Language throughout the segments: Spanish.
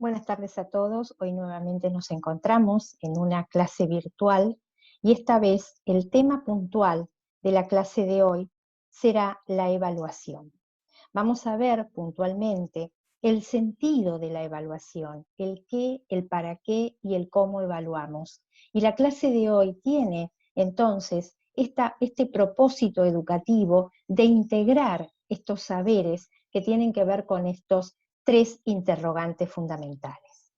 Buenas tardes a todos. Hoy nuevamente nos encontramos en una clase virtual y esta vez el tema puntual de la clase de hoy será la evaluación. Vamos a ver puntualmente el sentido de la evaluación, el qué, el para qué y el cómo evaluamos. Y la clase de hoy tiene entonces este propósito educativo de integrar estos saberes que tienen que ver con estos tres interrogantes fundamentales.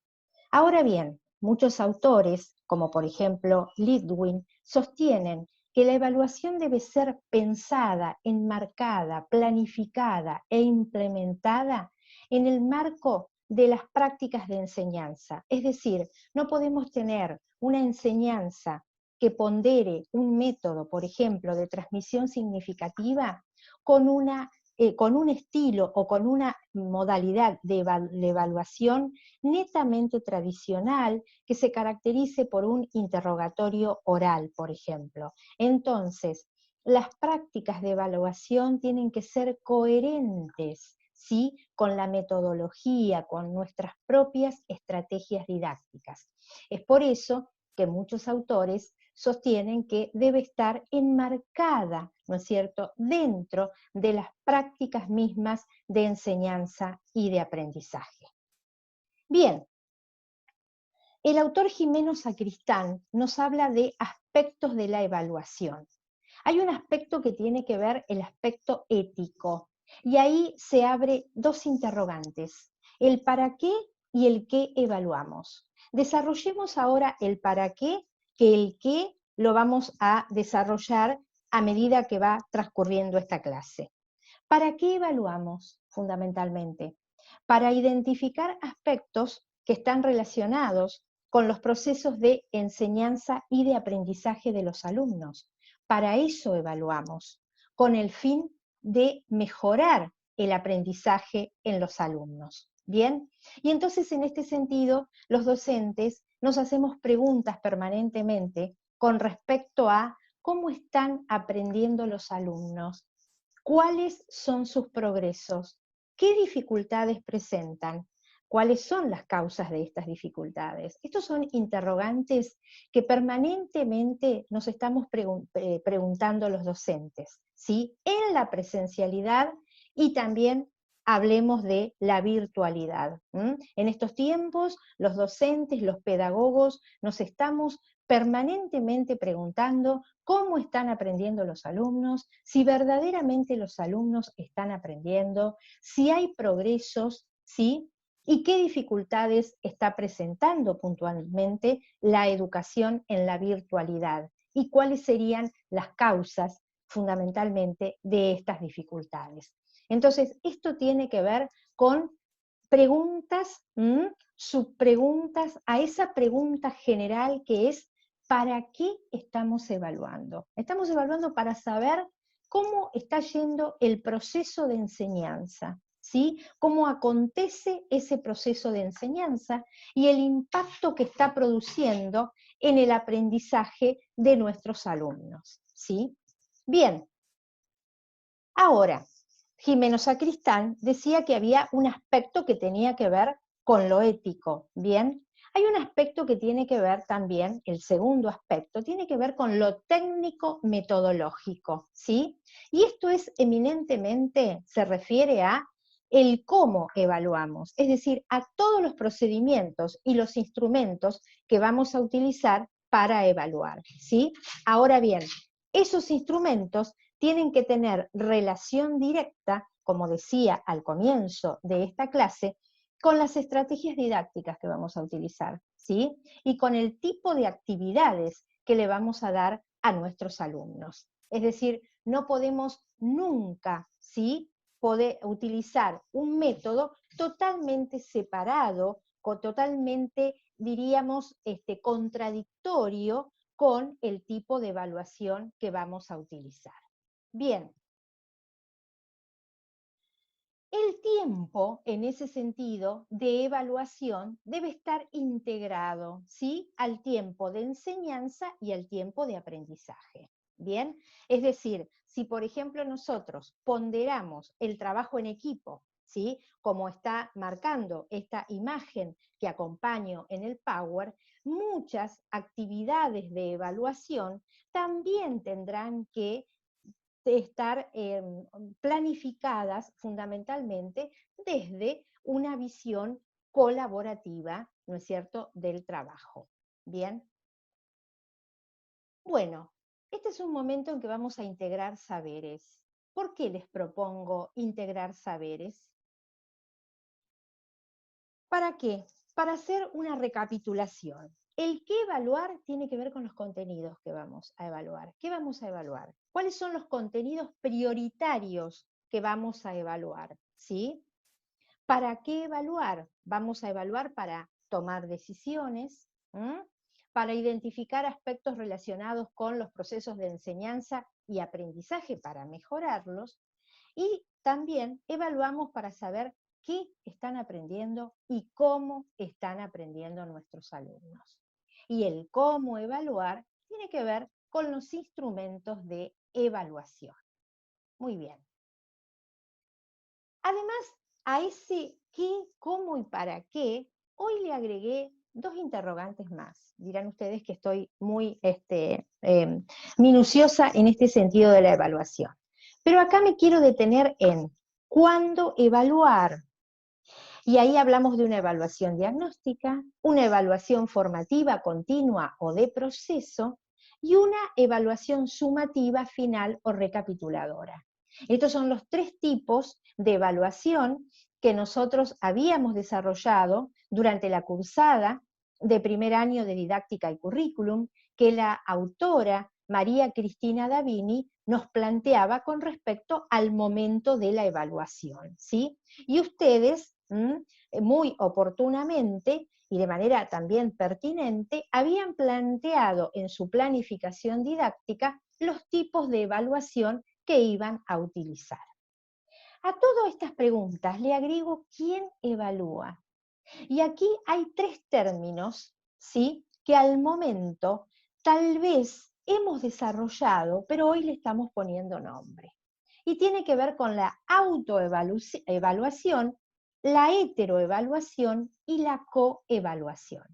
Ahora bien, muchos autores, como por ejemplo Lidwin, sostienen que la evaluación debe ser pensada, enmarcada, planificada e implementada en el marco de las prácticas de enseñanza. Es decir, no podemos tener una enseñanza que pondere un método, por ejemplo, de transmisión significativa con un estilo o con una modalidad de evaluación netamente tradicional que se caracterice por un interrogatorio oral, por ejemplo. Entonces, las prácticas de evaluación tienen que ser coherentes, ¿sí?, con la metodología, con nuestras propias estrategias didácticas. Es por eso que muchos autores sostienen que debe estar enmarcada, ¿no es cierto?, dentro de las prácticas mismas de enseñanza y de aprendizaje. Bien, el autor Gimeno Sacristán nos habla de aspectos de la evaluación. Hay un aspecto que tiene que ver el aspecto ético, y ahí se abre dos interrogantes, el para qué y el qué evaluamos. Desarrollemos ahora el para qué, que el qué lo vamos a desarrollar a medida que va transcurriendo esta clase. ¿Para qué evaluamos fundamentalmente? Para identificar aspectos que están relacionados con los procesos de enseñanza y de aprendizaje de los alumnos. Para eso evaluamos, con el fin de mejorar el aprendizaje en los alumnos. ¿Bien? Y entonces en este sentido, los docentes nos hacemos preguntas permanentemente con respecto a cómo están aprendiendo los alumnos, cuáles son sus progresos, qué dificultades presentan, cuáles son las causas de estas dificultades. Estos son interrogantes que permanentemente nos estamos preguntando los docentes, ¿sí?, en la presencialidad y también hablemos de la virtualidad. En estos tiempos, los docentes, los pedagogos, nos estamos permanentemente preguntando cómo están aprendiendo los alumnos, si verdaderamente los alumnos están aprendiendo, si hay progresos, ¿sí?, y qué dificultades está presentando puntualmente la educación en la virtualidad y cuáles serían las causas fundamentalmente de estas dificultades. Entonces, esto tiene que ver con preguntas, subpreguntas a esa pregunta general que es ¿para qué estamos evaluando? Estamos evaluando para saber cómo está yendo el proceso de enseñanza, ¿sí?, cómo acontece ese proceso de enseñanza y el impacto que está produciendo en el aprendizaje de nuestros alumnos, ¿sí? Bien, ahora, Gimeno Sacristán decía que había un aspecto que tenía que ver con lo ético, ¿bien? Hay un aspecto que tiene que ver también, el segundo aspecto, tiene que ver con lo técnico-metodológico, ¿sí? Y esto es eminentemente, se refiere a el cómo evaluamos, es decir, a todos los procedimientos y los instrumentos que vamos a utilizar para evaluar, ¿sí? Ahora bien, esos instrumentos tienen que tener relación directa, como decía al comienzo de esta clase, con las estrategias didácticas que vamos a utilizar, ¿sí?, y con el tipo de actividades que le vamos a dar a nuestros alumnos. Es decir, no podemos nunca, ¿sí?, poder utilizar un método totalmente separado, totalmente, diríamos, contradictorio con el tipo de evaluación que vamos a utilizar. Bien, el tiempo, en ese sentido, de evaluación debe estar integrado, ¿sí?, al tiempo de enseñanza y al tiempo de aprendizaje. Bien, es decir, si por ejemplo nosotros ponderamos el trabajo en equipo, ¿sí? Como está marcando esta imagen que acompaño en el Power, muchas actividades de evaluación también tendrán que estar planificadas fundamentalmente desde una visión colaborativa, ¿no es cierto?, del trabajo. Bien. Bueno, este es un momento en que vamos a integrar saberes. ¿Por qué les propongo integrar saberes? ¿Para qué? Para hacer una recapitulación. El qué evaluar tiene que ver con los contenidos que vamos a evaluar. ¿Qué vamos a evaluar? ¿Cuáles son los contenidos prioritarios que vamos a evaluar? ¿Sí? ¿Para qué evaluar? Vamos a evaluar para tomar decisiones, para identificar aspectos relacionados con los procesos de enseñanza y aprendizaje para mejorarlos, y también evaluamos para saber qué están aprendiendo y cómo están aprendiendo nuestros alumnos. Y el cómo evaluar tiene que ver con los instrumentos de evaluación. Muy bien. Además, a ese qué, cómo y para qué, hoy le agregué dos interrogantes más. Dirán ustedes que estoy muy minuciosa en este sentido de la evaluación. Pero acá me quiero detener en ¿cuándo evaluar? Y ahí hablamos de una evaluación diagnóstica, una evaluación formativa continua o de proceso, y una evaluación sumativa final o recapituladora. Estos son los tres tipos de evaluación que nosotros habíamos desarrollado durante la cursada de primer año de didáctica y currículum, que la autora María Cristina Davini nos planteaba con respecto al momento de la evaluación, ¿sí? Y ustedes, muy oportunamente y de manera también pertinente, habían planteado en su planificación didáctica los tipos de evaluación que iban a utilizar. A todas estas preguntas le agrego ¿quién evalúa? Y aquí hay tres términos, ¿sí?, que al momento tal vez hemos desarrollado, pero hoy le estamos poniendo nombre. Y tiene que ver con la autoevaluación, la heteroevaluación y la coevaluación.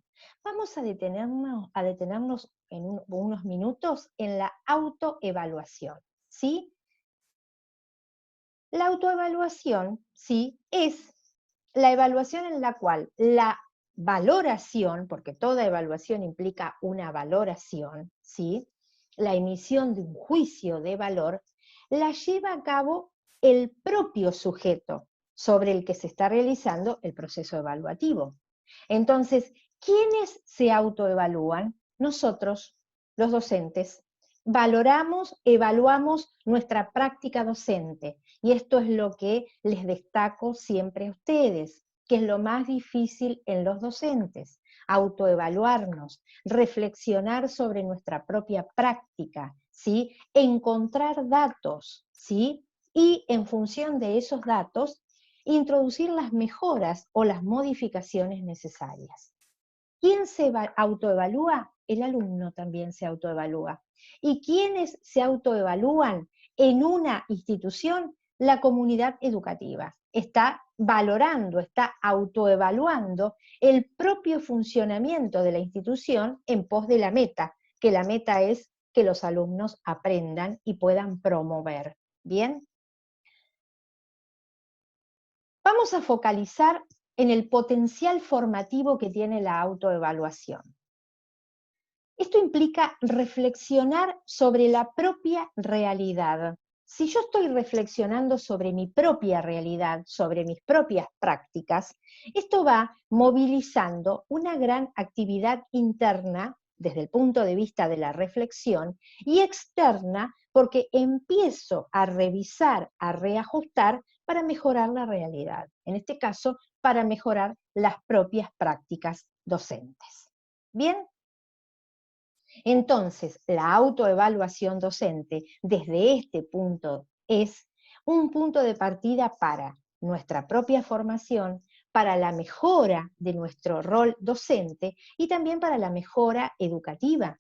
Vamos a detenernos en unos minutos en la autoevaluación, ¿sí? La autoevaluación, ¿sí?, es la evaluación en la cual la valoración, porque toda evaluación implica una valoración, ¿sí?, la emisión de un juicio de valor, la lleva a cabo el propio sujeto sobre el que se está realizando el proceso evaluativo. Entonces, ¿quiénes se autoevalúan? Nosotros, los docentes. Valoramos, evaluamos nuestra práctica docente, y esto es lo que les destaco siempre a ustedes, que es lo más difícil en los docentes: autoevaluarnos, reflexionar sobre nuestra propia práctica, ¿sí?, encontrar datos, ¿sí?, y en función de esos datos, introducir las mejoras o las modificaciones necesarias. ¿Quién se autoevalúa? El alumno también se autoevalúa. ¿Y quiénes se autoevalúan en una institución? La comunidad educativa. Está valorando, está autoevaluando el propio funcionamiento de la institución en pos de la meta, que la meta es que los alumnos aprendan y puedan promover. ¿Bien? Vamos a focalizar en el potencial formativo que tiene la autoevaluación. Esto implica reflexionar sobre la propia realidad. Si yo estoy reflexionando sobre mi propia realidad, sobre mis propias prácticas, esto va movilizando una gran actividad interna desde el punto de vista de la reflexión y externa porque empiezo a revisar, a reajustar para mejorar la realidad. En este caso, para mejorar las propias prácticas docentes. ¿Bien? Entonces, la autoevaluación docente desde este punto es un punto de partida para nuestra propia formación, para la mejora de nuestro rol docente y también para la mejora educativa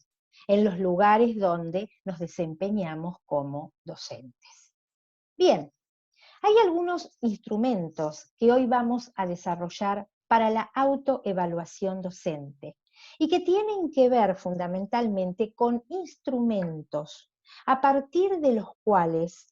en los lugares donde nos desempeñamos como docentes. Bien, Hay algunos instrumentos que hoy vamos a desarrollar para la autoevaluación docente y que tienen que ver fundamentalmente con instrumentos a partir de los cuales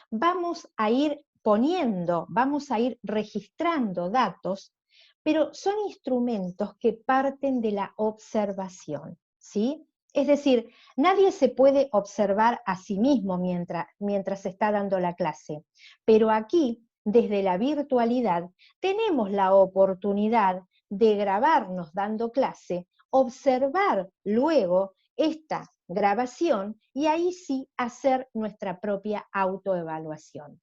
vamos a ir poniendo, vamos a ir registrando datos, pero son instrumentos que parten de la observación, ¿sí? Es decir, nadie se puede observar a sí mismo mientras se está dando la clase, pero aquí, desde la virtualidad, tenemos la oportunidad de grabarnos dando clase, observar luego esta grabación y ahí sí hacer nuestra propia autoevaluación.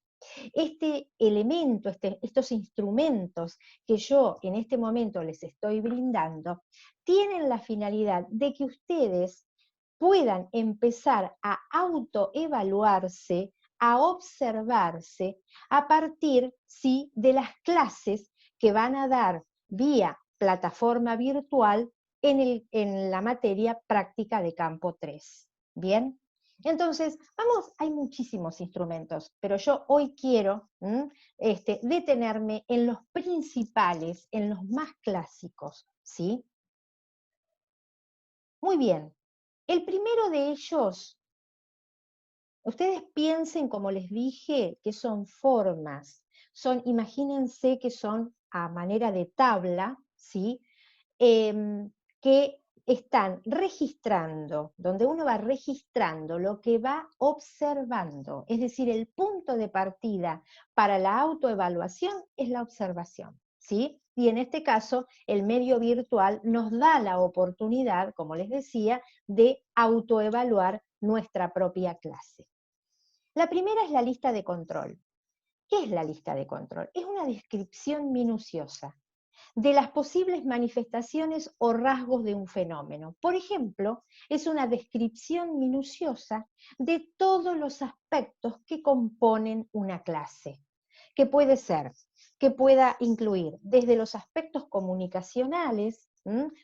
Este elemento, estos instrumentos que yo en este momento les estoy brindando, tienen la finalidad de que ustedes puedan empezar a autoevaluarse, a observarse a partir, sí, de las clases que van a dar vía plataforma virtual en la materia práctica de campo 3. ¿Bien? Entonces, vamos, hay muchísimos instrumentos, pero yo hoy quiero detenerme en los principales, en los más clásicos, ¿sí? Muy bien. El primero de ellos, ustedes piensen, como les dije, que son formas. Imagínense que son a manera de tabla, ¿sí? Que están registrando, donde uno va registrando lo que va observando. Es decir, el punto de partida para la autoevaluación es la observación, ¿sí? Y en este caso, el medio virtual nos da la oportunidad, como les decía, de autoevaluar nuestra propia clase. La primera es la lista de control. ¿Qué es la lista de control? Es una descripción minuciosa de las posibles manifestaciones o rasgos de un fenómeno. Por ejemplo, es una descripción minuciosa de todos los aspectos que componen una clase, que puede ser, que pueda incluir desde los aspectos comunicacionales,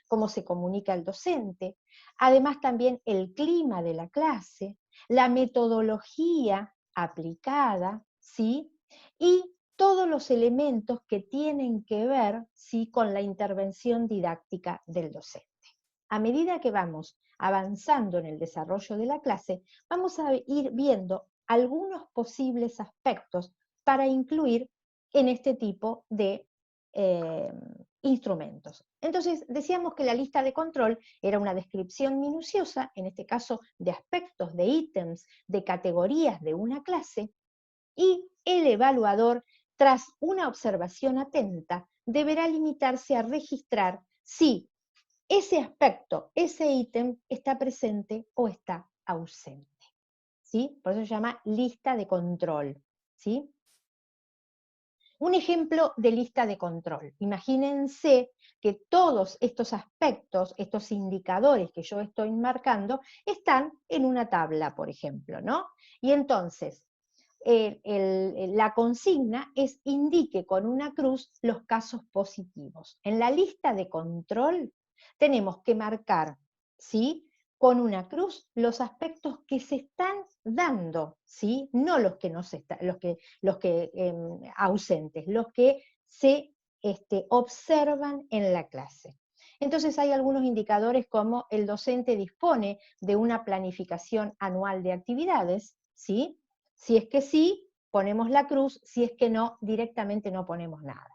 cómo se comunica el docente, además también el clima de la clase, la metodología aplicada, ¿sí? Y todos los elementos que tienen que ver, ¿sí?, con la intervención didáctica del docente. A medida que vamos avanzando en el desarrollo de la clase, vamos a ir viendo algunos posibles aspectos para incluir en este tipo de instrumentos. Entonces, decíamos que la lista de control era una descripción minuciosa, en este caso de aspectos, de ítems, de categorías de una clase, y el evaluador, tras una observación atenta, deberá limitarse a registrar si ese aspecto, ese ítem está presente o está ausente. ¿Sí? Por eso se llama lista de control. ¿Sí? Un ejemplo de lista de control. Imagínense que todos estos aspectos, estos indicadores que yo estoy marcando, están en una tabla, por ejemplo, ¿no? Y entonces, la consigna es indique con una cruz los casos positivos. En la lista de control tenemos que marcar, ¿sí?, con una cruz los aspectos que se están dando, ¿sí?, no los que no se están, ausentes, los que se observan en la clase. Entonces hay algunos indicadores como el docente dispone de una planificación anual de actividades, ¿sí? Si es que sí, ponemos la cruz, si es que no, directamente no ponemos nada.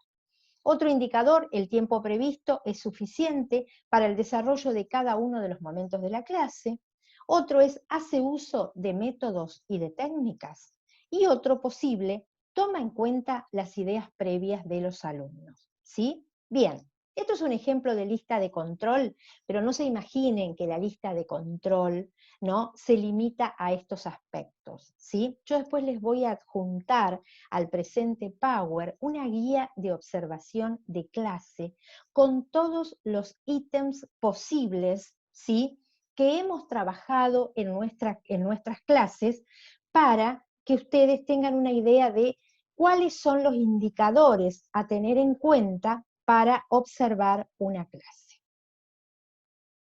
Otro indicador, el tiempo previsto es suficiente para el desarrollo de cada uno de los momentos de la clase. Otro es, hace uso de métodos y de técnicas. Y otro posible, toma en cuenta las ideas previas de los alumnos. ¿Sí? Bien, esto es un ejemplo de lista de control, pero no se imaginen que la lista de control, ¿no?, se limita a estos aspectos, ¿sí? Yo después les voy a adjuntar al presente Power una guía de observación de clase con todos los ítems posibles, ¿sí?, que hemos trabajado en nuestras clases para que ustedes tengan una idea de cuáles son los indicadores a tener en cuenta para observar una clase.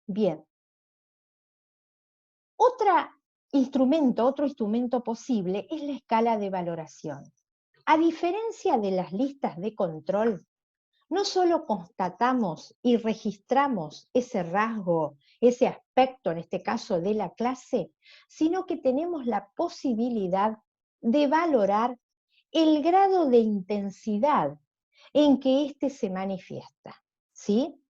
Bien. Otro instrumento posible es la escala de valoración. A diferencia de las listas de control, no solo constatamos y registramos ese rasgo, ese aspecto, en este caso de la clase, sino que tenemos la posibilidad de valorar el grado de intensidad en que éste se manifiesta, ¿sí?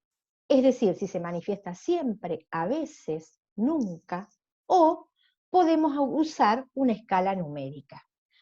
Es decir, si se manifiesta siempre, a veces, nunca, o podemos usar una escala numérica.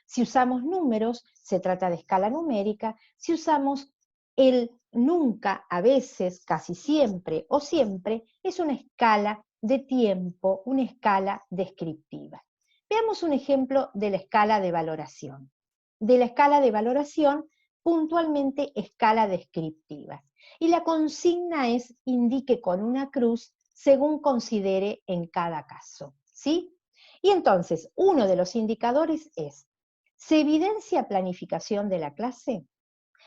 Si usamos números, se trata de escala numérica. Si usamos el nunca, a veces, casi siempre o siempre, es una escala de tiempo, una escala descriptiva. Veamos un ejemplo de la escala de valoración. De la escala de valoración, puntualmente escala descriptiva. Y la consigna es indique con una cruz según considere en cada caso, ¿sí? Y entonces, uno de los indicadores es, ¿se evidencia planificación de la clase?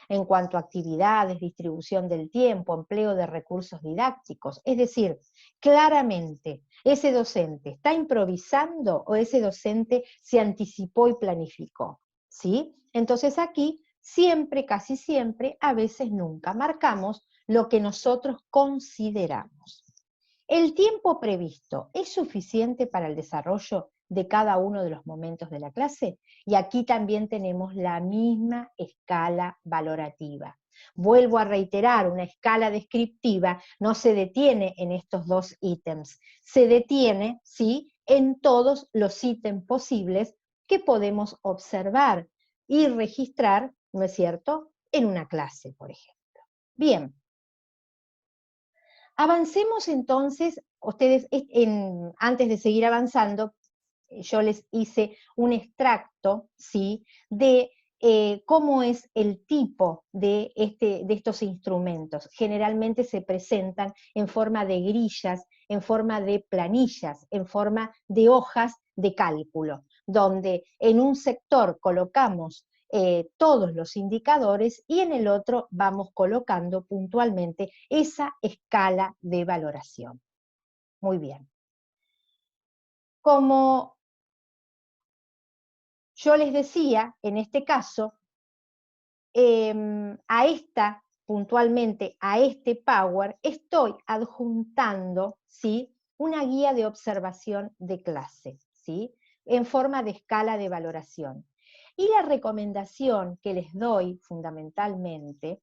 En cuanto a actividades, distribución del tiempo, empleo de recursos didácticos. Es decir, claramente, ¿ese docente está improvisando o ese docente se anticipó y planificó? ¿Sí? Entonces aquí, siempre, casi siempre, a veces nunca, marcamos lo que nosotros consideramos. ¿El tiempo previsto es suficiente para el desarrollo de cada uno de los momentos de la clase? Y aquí también tenemos la misma escala valorativa. Vuelvo a reiterar, una escala descriptiva no se detiene en estos dos ítems, se detiene, sí, en todos los ítems posibles que podemos observar y registrar, ¿no es cierto?, en una clase, por ejemplo. Bien. Avancemos entonces, ustedes, antes de seguir avanzando, yo les hice un extracto, ¿sí?, de cómo es el tipo de estos instrumentos. Generalmente se presentan en forma de grillas, en forma de planillas, en forma de hojas de cálculo, donde en un sector colocamos todos los indicadores y en el otro vamos colocando puntualmente esa escala de valoración. Muy bien. Como yo les decía, en este caso, puntualmente a este Power, estoy adjuntando, ¿sí?, una guía de observación de clase, ¿sí?, en forma de escala de valoración. Y la recomendación que les doy fundamentalmente,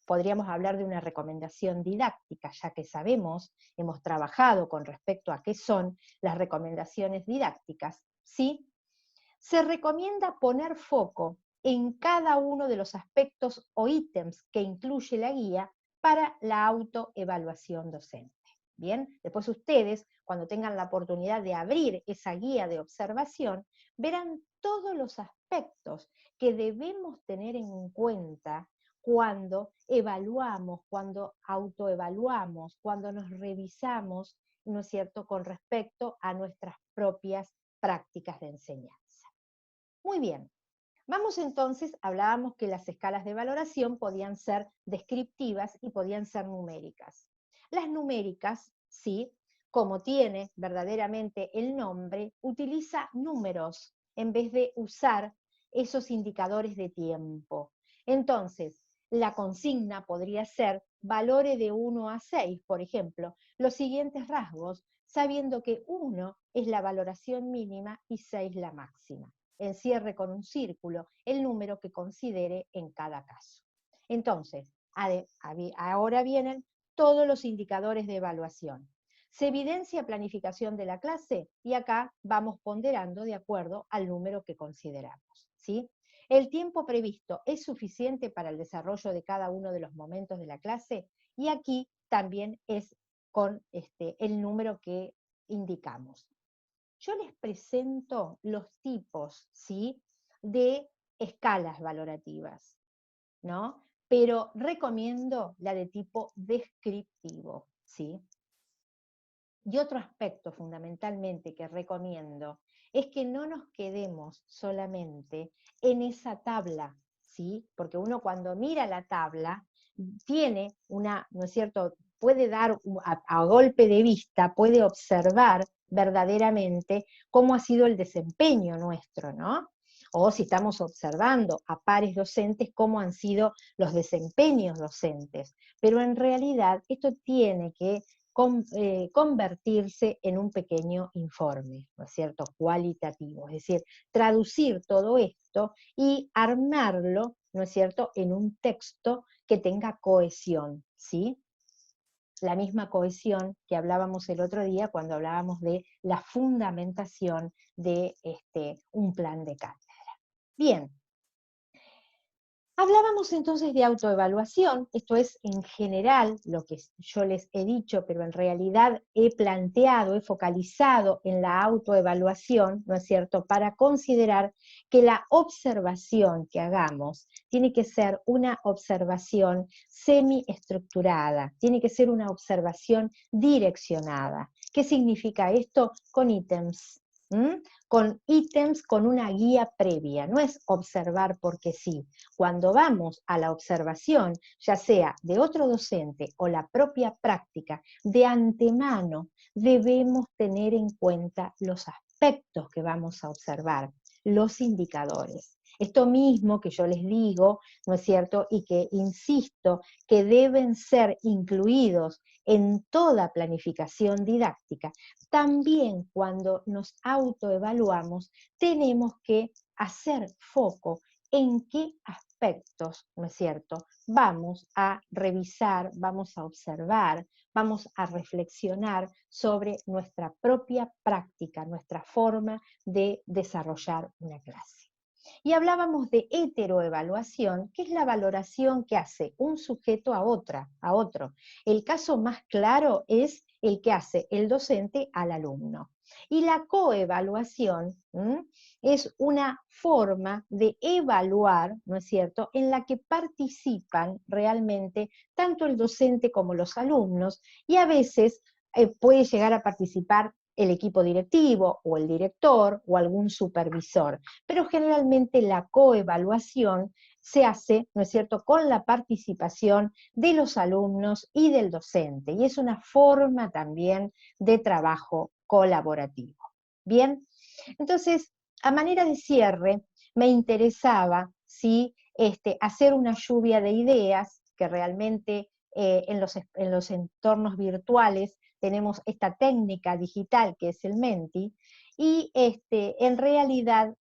podríamos hablar de una recomendación didáctica, ya que sabemos, hemos trabajado con respecto a qué son las recomendaciones didácticas, ¿sí? Se recomienda poner foco en cada uno de los aspectos o ítems que incluye la guía para la autoevaluación docente. Bien, después ustedes, cuando tengan la oportunidad de abrir esa guía de observación, verán todos los aspectos que debemos tener en cuenta cuando evaluamos, cuando autoevaluamos, cuando nos revisamos, ¿no es cierto?, con respecto a nuestras propias prácticas de enseñanza. Muy bien. Vamos entonces, hablábamos que las escalas de valoración podían ser descriptivas y podían ser numéricas. Las numéricas, sí, como tiene verdaderamente el nombre, utiliza números en vez de usar esos indicadores de tiempo. Entonces, la consigna podría ser valore de 1 a 6, por ejemplo, los siguientes rasgos, sabiendo que 1 es la valoración mínima y 6 la máxima. Encierre con un círculo el número que considere en cada caso. Entonces, ahora vienen todos los indicadores de evaluación. Se evidencia planificación de la clase y acá vamos ponderando de acuerdo al número que consideramos, ¿sí? El tiempo previsto es suficiente para el desarrollo de cada uno de los momentos de la clase y aquí también es con el número que indicamos. Yo les presento los tipos, ¿sí?, de escalas valorativas, ¿no? Pero recomiendo la de tipo descriptivo, ¿sí? Y otro aspecto fundamentalmente que recomiendo es que no nos quedemos solamente en esa tabla, ¿sí? Porque uno cuando mira la tabla tiene una, ¿no es cierto?, puede dar a golpe de vista, puede observar verdaderamente cómo ha sido el desempeño nuestro, ¿no? o si estamos observando a pares docentes cómo han sido los desempeños docentes. Pero en realidad esto tiene que convertirse en un pequeño informe, ¿no es cierto?, cualitativo, es decir, traducir todo esto y armarlo, ¿no es cierto?, en un texto que tenga cohesión, ¿sí? La misma cohesión que hablábamos el otro día cuando hablábamos de la fundamentación de un plan de cátedra. Bien, hablábamos entonces de autoevaluación, esto es en general lo que yo les he dicho, pero en realidad he planteado, he focalizado en la autoevaluación, ¿no es cierto?, para considerar que la observación que hagamos tiene que ser una observación semiestructurada, tiene que ser una observación direccionada. ¿Qué significa esto? Con ítems. Con ítems, con una guía previa, no es observar porque sí. Cuando vamos a la observación, ya sea de otro docente o la propia práctica, de antemano debemos tener en cuenta los aspectos que vamos a observar, los indicadores. Esto mismo que yo les digo, ¿no es cierto?, y que insisto que deben ser incluidos en toda planificación didáctica, también cuando nos autoevaluamos tenemos que hacer foco en qué aspectos, ¿no es cierto?, vamos a revisar, vamos a observar, vamos a reflexionar sobre nuestra propia práctica, nuestra forma de desarrollar una clase. Y hablábamos de heteroevaluación, que es la valoración que hace un sujeto a otro. El caso más claro es el que hace el docente al alumno. Y la coevaluación es una forma de evaluar, ¿no es cierto?, en la que participan realmente tanto el docente como los alumnos, y a veces puede llegar a participar el equipo directivo o el director o algún supervisor, pero generalmente la coevaluación se hace, ¿no es cierto?, con la participación de los alumnos y del docente, y es una forma también de trabajo colaborativo. Bien, entonces, a manera de cierre, me interesaba, ¿sí?, hacer una lluvia de ideas que realmente en los entornos virtuales tenemos esta técnica digital que es el Menti, y en realidad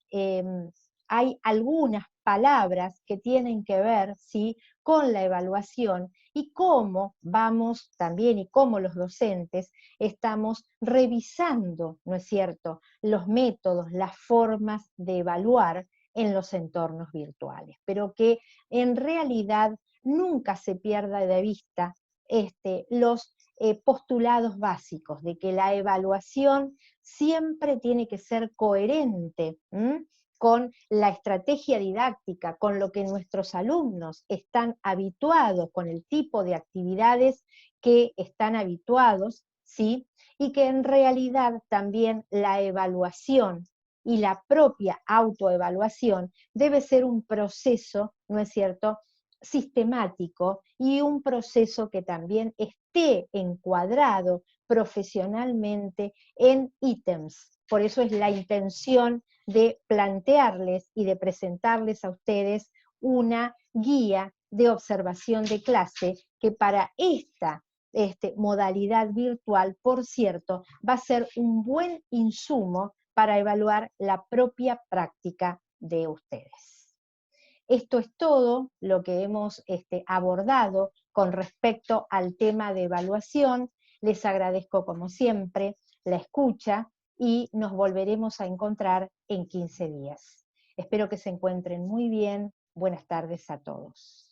hay algunas palabras que tienen que ver, ¿sí?, con la evaluación y cómo vamos también, y cómo los docentes estamos revisando, ¿no es cierto?, los métodos, las formas de evaluar en los entornos virtuales, pero que en realidad nunca se pierda de vista los postulados básicos de que la evaluación siempre tiene que ser coherente con la estrategia didáctica, con lo que nuestros alumnos están habituados, con el tipo de actividades que están habituados, ¿sí?, y que en realidad también la evaluación y la propia autoevaluación debe ser un proceso, ¿no es cierto?, sistemático, y un proceso que también esté encuadrado profesionalmente en ítems. Por eso es la intención de plantearles y de presentarles a ustedes una guía de observación de clase que para esta modalidad virtual, por cierto, va a ser un buen insumo para evaluar la propia práctica de ustedes. Esto es todo lo que hemos abordado con respecto al tema de evaluación. Les agradezco como siempre la escucha y nos volveremos a encontrar en 15 días. Espero que se encuentren muy bien. Buenas tardes a todos.